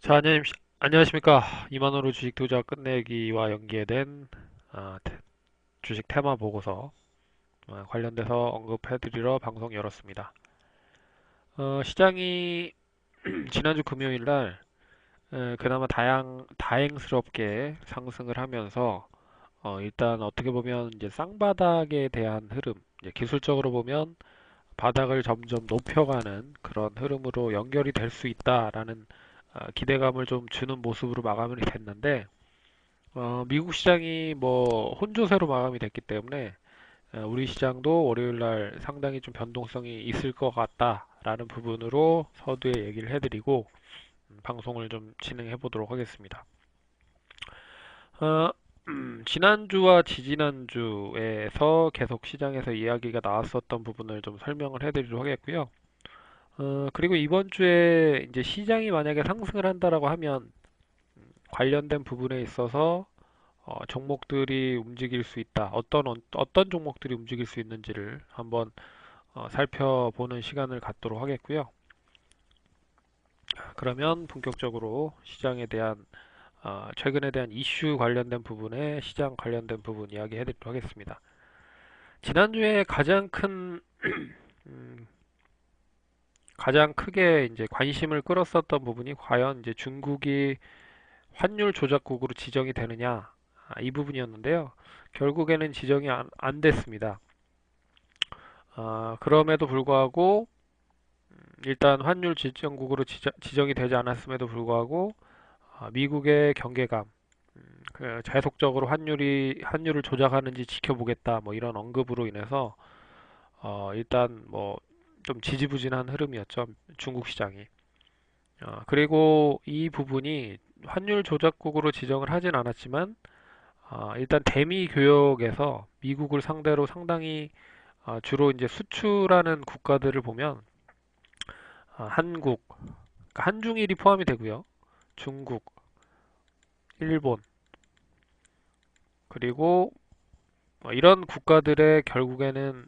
자, 안녕하십니까. 2만원으로 주식 투자 끝내기와 연계된 주식 테마 보고서 관련돼서 언급해드리러 방송 열었습니다. 시장이 지난주 금요일 날 그나마 다행스럽게 상승을 하면서 일단 어떻게 보면 이제 쌍바닥에 대한 흐름, 이제 기술적으로 보면 바닥을 점점 높여가는 그런 흐름으로 연결이 될 수 있다라는 기대감을 좀 주는 모습으로 마감이 됐는데 미국 시장이 뭐 혼조세로 마감이 됐기 때문에 우리 시장도 월요일 날 상당히 좀 변동성이 있을 것 같다라는 부분으로 서두에 얘기를 해드리고 방송을 좀 진행해 보도록 하겠습니다. 어, 지난주와 지지난주에서 계속 시장에서 이야기가 나왔었던 부분을 좀 설명을 해드리도록 하겠고요. 그리고 이번 주에 이제 시장이 만약에 상승을 한다라고 하면 관련된 부분에 있어서 종목들이 움직일 수 있다. 어떤 종목들이 움직일 수 있는지를 한번 살펴보는 시간을 갖도록 하겠고요. 그러면 본격적으로 시장에 대한 최근에 대한 이슈 관련된 부분에 시장 관련된 부분 이야기해 드리도록 하겠습니다. 지난주에 음, 가장 크게 이제 관심을 끌었었던 부분이 과연 이제 중국이 환율 조작국으로 지정이 되느냐 이 부분이었는데요. 결국에는 지정이 안 됐습니다. 그럼에도 불구하고 일단 환율 지정국으로 지정이 되지 않았음에도 불구하고 미국의 경계감, 계속적으로 환율을 조작하는지 지켜보겠다 뭐 이런 언급으로 인해서 일단 뭐 좀 지지부진한 흐름이었죠. 중국 시장이. 그리고 이 부분이 환율 조작국으로 지정을 하진 않았지만 일단 대미 교역에서 미국을 상대로 상당히 주로 이제 수출하는 국가들을 보면 한국, 그러니까 한중일이 포함이 되고요. 중국, 일본, 그리고 이런 국가들의 결국에는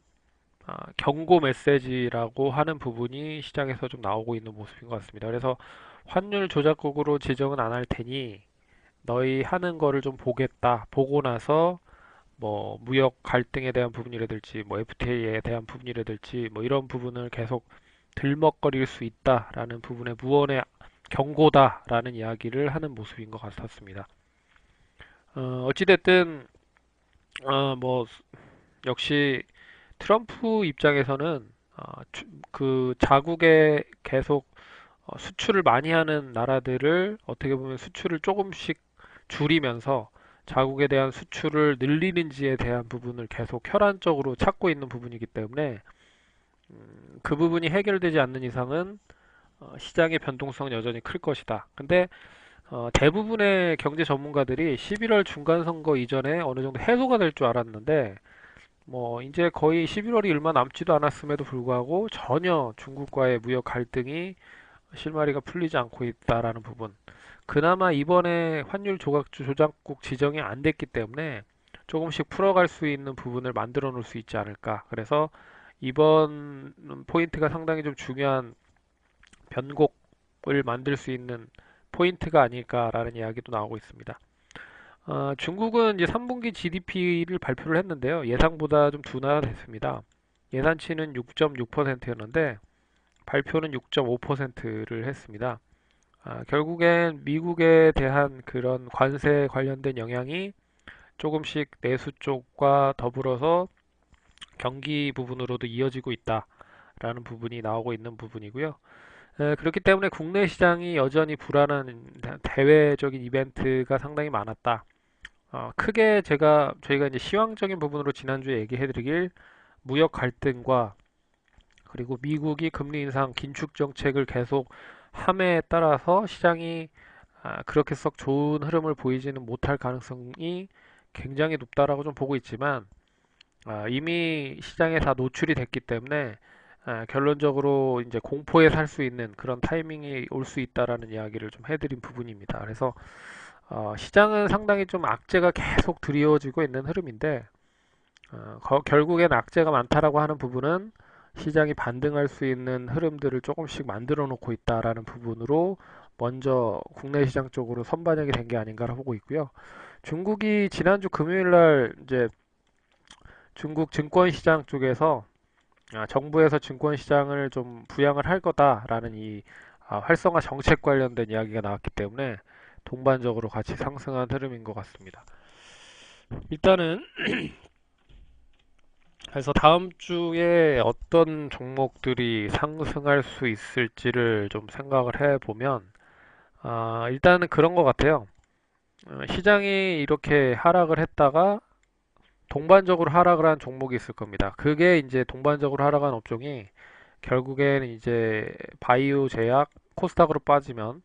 경고 메시지라고 하는 부분이 시장에서 좀 나오고 있는 모습인 것 같습니다. 그래서 환율 조작국으로 지정은 안 할 테니 너희 하는 거를 좀 보겠다. 보고 나서 뭐 무역 갈등에 대한 부분이라든지 뭐 FTA에 대한 부분이라든지 뭐 이런 부분을 계속 들먹거릴 수 있다라는 부분의 무언의 경고다라는 이야기를 하는 모습인 것 같았습니다. 어찌됐든 뭐 역시 트럼프 입장에서는 그 자국에 계속 수출을 많이 하는 나라들을 어떻게 보면 수출을 조금씩 줄이면서 자국에 대한 수출을 늘리는지에 대한 부분을 계속 혈안적으로 찾고 있는 부분이기 때문에 그 부분이 해결되지 않는 이상은 시장의 변동성은 여전히 클 것이다. 근데 대부분의 경제 전문가들이 11월 중간 선거 이전에 어느 정도 해소가 될 줄 알았는데 뭐 이제 거의 11월이 얼마 남지도 않았음에도 불구하고 전혀 중국과의 무역 갈등이 실마리가 풀리지 않고 있다라는 부분. 그나마 이번에 환율 조작국 지정이 안 됐기 때문에 조금씩 풀어갈 수 있는 부분을 만들어 놓을 수 있지 않을까. 그래서 이번 포인트가 상당히 좀 중요한 변곡을 만들 수 있는 포인트가 아닐까라는 이야기도 나오고 있습니다. 중국은 이제 3분기 GDP를 발표를 했는데요. 예상보다 좀 둔화됐습니다. 예상치는 6.6%였는데 발표는 6.5%를 했습니다. 결국엔 미국에 대한 그런 관세 관련된 영향이 조금씩 내수 쪽과 더불어서 경기 부분으로도 이어지고 있다라는 부분이 나오고 있는 부분이고요. 그렇기 때문에 국내 시장이 여전히 불안한 대외적인 이벤트가 상당히 많았다. 크게 저희가 이제 시황적인 부분으로 지난주에 얘기해드리길 무역 갈등과 그리고 미국이 금리 인상 긴축 정책을 계속 함에 따라서 시장이 그렇게 썩 좋은 흐름을 보이지는 못할 가능성이 굉장히 높다라고 좀 보고 있지만 이미 시장에 다 노출이 됐기 때문에 결론적으로 이제 공포에 살 수 있는 그런 타이밍이 올 수 있다라는 이야기를 좀 해드린 부분입니다. 그래서 시장은 상당히 좀 악재가 계속 드리워지고 있는 흐름인데 결국엔 악재가 많다라고 하는 부분은 시장이 반등할 수 있는 흐름들을 조금씩 만들어 놓고 있다라는 부분으로 먼저 국내 시장 쪽으로 선반영이 된 게 아닌가라 보고 있고요. 중국이 지난주 금요일 날 이제 중국 증권시장 쪽에서 정부에서 증권시장을 좀 부양을 할 거다라는 이 활성화 정책 관련된 이야기가 나왔기 때문에 동반적으로 같이 상승한 흐름인 것 같습니다. 일단은 그래서 다음 주에 어떤 종목들이 상승할 수 있을지를 좀 생각을 해보면 일단은 그런 것 같아요. 시장이 이렇게 하락을 했다가 동반적으로 하락을 한 종목이 있을 겁니다. 그게 이제 동반적으로 하락한 업종이 결국에는 이제 바이오 제약, 코스닥으로 빠지면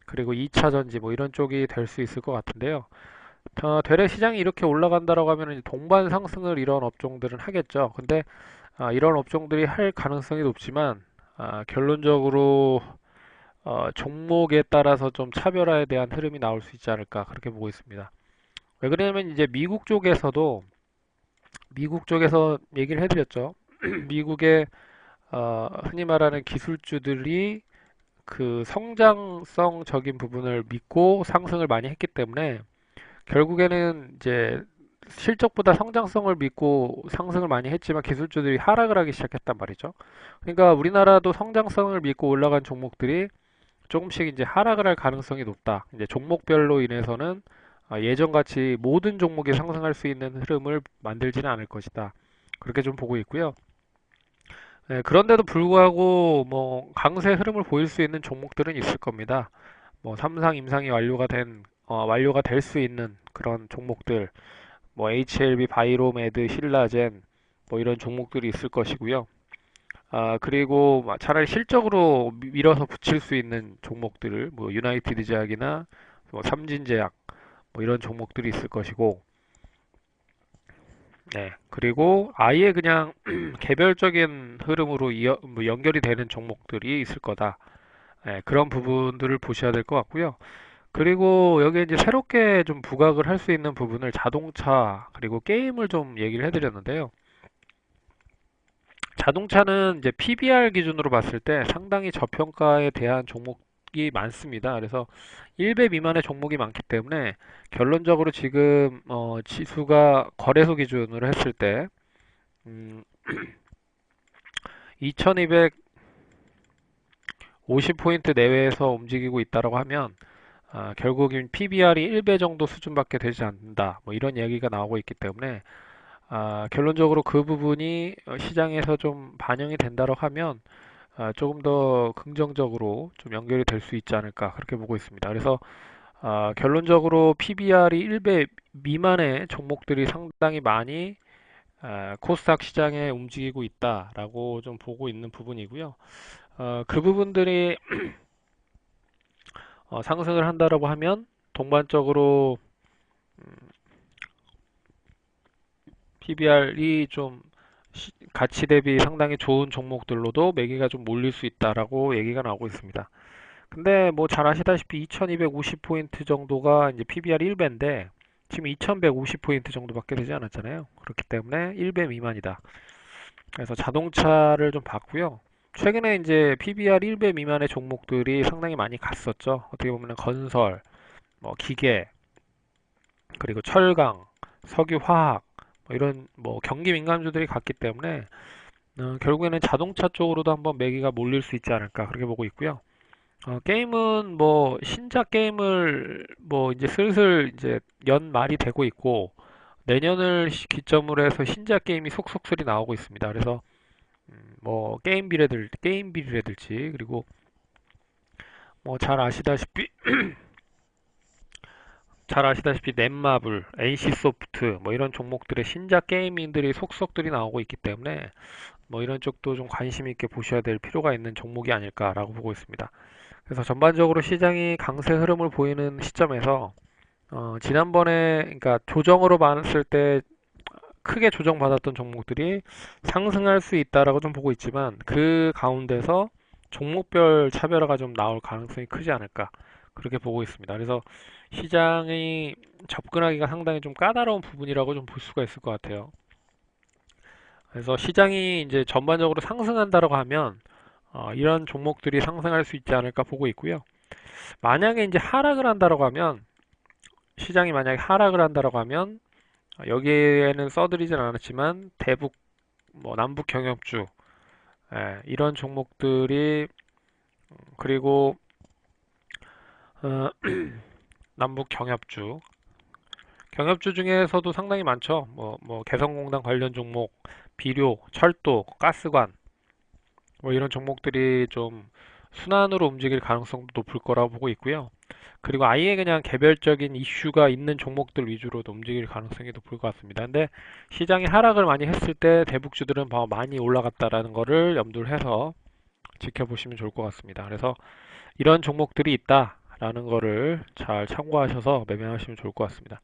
그리고 2차 전지 뭐 이런 쪽이 될 수 있을 것 같은데요. 되레 시장이 이렇게 올라간다라고 하면 이제 동반 상승을 이런 업종들은 하겠죠. 근데 이런 업종들이 할 가능성이 높지만 결론적으로 종목에 따라서 좀 차별화에 대한 흐름이 나올 수 있지 않을까 그렇게 보고 있습니다. 왜 그러냐면 이제 미국 쪽에서 얘기를 해드렸죠. 미국의 흔히 말하는 기술주들이 그 성장성적인 부분을 믿고 상승을 많이 했기 때문에 결국에는 이제 실적보다 성장성을 믿고 상승을 많이 했지만 기술주들이 하락을 하기 시작했단 말이죠. 그러니까 우리나라도 성장성을 믿고 올라간 종목들이 조금씩 이제 하락을 할 가능성이 높다. 이제 종목별로 인해서는 예전같이 모든 종목이 상승할 수 있는 흐름을 만들지는 않을 것이다. 그렇게 좀 보고 있고요. 네, 그런데도 불구하고 뭐 강세 흐름을 보일 수 있는 종목들은 있을 겁니다. 뭐 삼상 임상이 완료가 될 수 있는 그런 종목들, 뭐 HLB, 바이로메드, 신라젠 뭐 이런 종목들이 있을 것이고요. 그리고 차라리 실적으로 밀어서 붙일 수 있는 종목들, 뭐 유나이티드 제약이나 뭐 삼진제약 뭐 이런 종목들이 있을 것이고, 네. 그리고 아예 그냥 개별적인 흐름으로 뭐 연결이 되는 종목들이 있을 거다. 네, 그런 부분들을 보셔야 될 것 같고요. 그리고 여기에 이제 새롭게 좀 부각을 할 수 있는 부분을 자동차 그리고 게임을 좀 얘기를 해드렸는데요. 자동차는 이제 PBR 기준으로 봤을 때 상당히 저평가에 대한 종목이 많습니다. 그래서 1배 미만의 종목이 많기 때문에 결론적으로 지금 지수가 거래소 기준으로 했을 때 음, 2250포인트 내외에서 움직이고 있다라고 하면 결국엔 PBR이 1배 정도 수준밖에 되지 않는다. 뭐 이런 얘기가 나오고 있기 때문에 결론적으로 그 부분이 시장에서 좀 반영이 된다고 하면 조금 더 긍정적으로 좀 연결이 될 수 있지 않을까 그렇게 보고 있습니다. 그래서 결론적으로 PBR이 1배 미만의 종목들이 상당히 많이 코스닥 시장에 움직이고 있다라고 좀 보고 있는 부분이고요. 그 부분들이 상승을 한다라고 하면 동반적으로 PBR이 좀 가치 대비 상당히 좋은 종목들로도 매기가 좀 몰릴 수 있다라고 얘기가 나오고 있습니다. 근데 뭐 잘 아시다시피 2250포인트 정도가 이제 PBR 1배인데 지금 2150포인트 정도밖에 되지 않았잖아요. 그렇기 때문에 1배 미만이다. 그래서 자동차를 좀 봤고요. 최근에 이제 PBR 1배 미만의 종목들이 상당히 많이 갔었죠. 어떻게 보면 건설, 뭐 기계, 그리고 철강, 석유, 화학 뭐 이런 뭐 경기 민감주들이 갔기 때문에 결국에는 자동차 쪽으로도 한번 매기가 몰릴 수 있지 않을까 그렇게 보고 있고요. 게임은 뭐 신작 게임을 뭐 이제 슬슬 이제 연말이 되고 있고 내년을 기점으로 해서 신작 게임이 속속들이 나오고 있습니다. 그래서 뭐 게임비례들지 그리고 뭐 잘 아시다시피 넷마블, NC소프트 뭐 이런 종목들의 신작 게임인들이 속속들이 나오고 있기 때문에 뭐 이런 쪽도 좀 관심 있게 보셔야 될 필요가 있는 종목이 아닐까라고 보고 있습니다. 그래서 전반적으로 시장이 강세 흐름을 보이는 시점에서 지난번에 그러니까 조정으로 봤을 때 크게 조정받았던 종목들이 상승할 수 있다라고 좀 보고 있지만 그 가운데서 종목별 차별화가 좀 나올 가능성이 크지 않을까 그렇게 보고 있습니다. 그래서 시장이 접근하기가 상당히 좀 까다로운 부분이라고 좀 볼 수가 있을 것 같아요. 그래서 시장이 이제 전반적으로 상승한다라고 하면 이런 종목들이 상승할 수 있지 않을까 보고 있고요. 만약에 이제 하락을 한다라고 하면, 시장이 만약에 하락을 한다라고 하면, 여기에는 써드리진 않았지만 대북, 뭐 남북 경협주, 이런 종목들이, 그리고 어, 남북 경협주 중에서도 상당히 많죠. 뭐 개성공단 관련 종목, 비료, 철도, 가스관, 뭐 이런 종목들이 좀 순환으로 움직일 가능성도 높을 거라고 보고 있고요. 그리고 아예 그냥 개별적인 이슈가 있는 종목들 위주로도 움직일 가능성이 높을 것 같습니다. 근데 시장이 하락을 많이 했을 때 대북주들은 많이 올라갔다라는 거를 염두를 해서 지켜보시면 좋을 것 같습니다. 그래서 이런 종목들이 있다라는 거를 잘 참고하셔서 매매하시면 좋을 것 같습니다.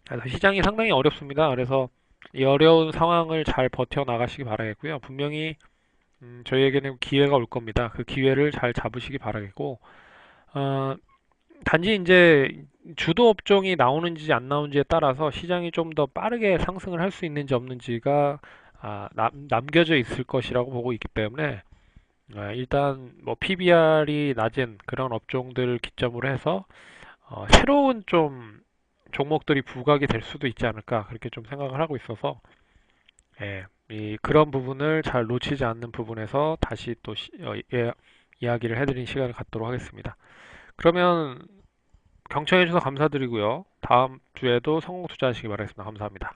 그래서 시장이 상당히 어렵습니다. 그래서 이 어려운 상황을 잘 버텨나가시기 바라겠고요. 분명히 저희에게는 기회가 올 겁니다. 그 기회를 잘 잡으시기 바라겠고, 어, 단지 이제 주도 업종이 나오는지 안 나오는지에 따라서 시장이 좀 더 빠르게 상승을 할 수 있는지 없는지가 남겨져 있을 것이라고 보고 있기 때문에 일단 뭐 PBR이 낮은 그런 업종들을 기점으로 해서 새로운 좀 종목들이 부각이 될 수도 있지 않을까 그렇게 좀 생각을 하고 있어서 그런 부분을 잘 놓치지 않는 부분에서 다시 또 이야기를 해드린 시간을 갖도록 하겠습니다. 그러면 경청해주셔서 감사드리고요. 다음 주에도 성공 투자하시기 바라겠습니다. 감사합니다.